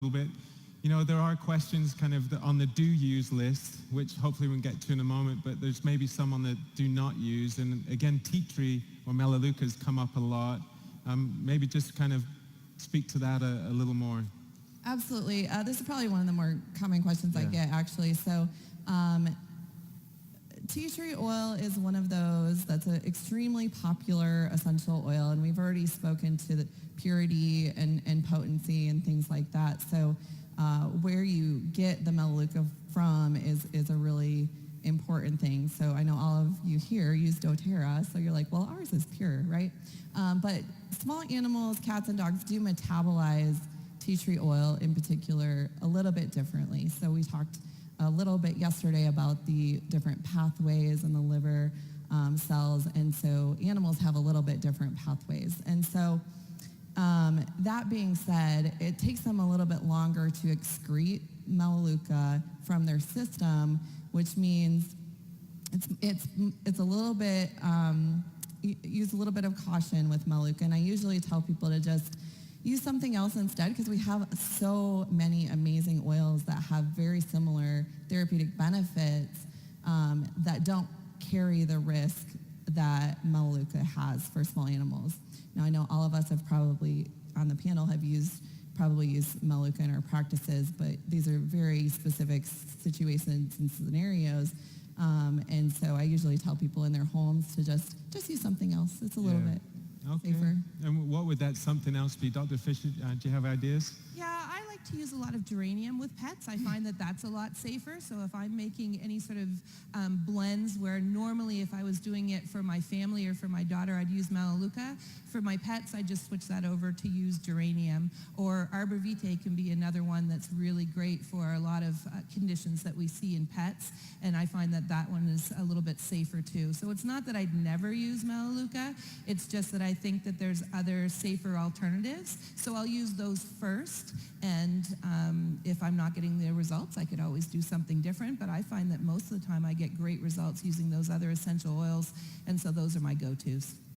little bit. You know, there are questions kind of on the do use list, which hopefully we can get to in a moment, but there's maybe some on the do not use. And again, tea tree or melaleuca has come up a lot. Maybe just kind of speak to that a little more. Absolutely. This is probably one of the more common questions I get, actually. So tea tree oil is one of those that's an extremely popular essential oil, and we've already spoken to the purity and potency and things like that. So where you get the melaleuca from is a really important thing. So I know all of you here use doTERRA, so you're like, well, ours is pure, right? But small animals, cats and dogs, do metabolize tea tree oil in particular a little bit differently. So we talked a little bit yesterday about the different pathways in the liver cells, and so animals have a little bit different pathways. And so that being said, it takes them a little bit longer to excrete melaleuca from their system, which means it's a little bit, use a little bit of caution with melaleuca. And I usually tell people to just use something else instead, because we have so many amazing oils that have very similar therapeutic benefits that don't carry the risk that melaleuca has for small animals. Now, I know all of us have probably, on the panel, have probably used melaleuca in our practices, but these are very specific situations and scenarios. And so I usually tell people in their homes to just use something else. It's a little bit safer. And what would that something else be? Dr. Fisher, do you have ideas? Yeah, I like to use a lot of geranium with pets. I find that that's a lot safer. So if I'm making any sort of blends where normally if I was doing it for my family or for my daughter, I'd use melaleuca. For my pets, I just switch that over to use geranium. Or arbor vitae can be another one that's really great for a lot of conditions that we see in pets. And I find that that one is a little bit safer too. So it's not that I'd never use melaleuca. It's just that I think that there's other safer alternatives. So I'll use those first. And if I'm not getting the results, I could always do something different. But I find that most of the time I get great results using those other essential oils. And so those are my go-tos.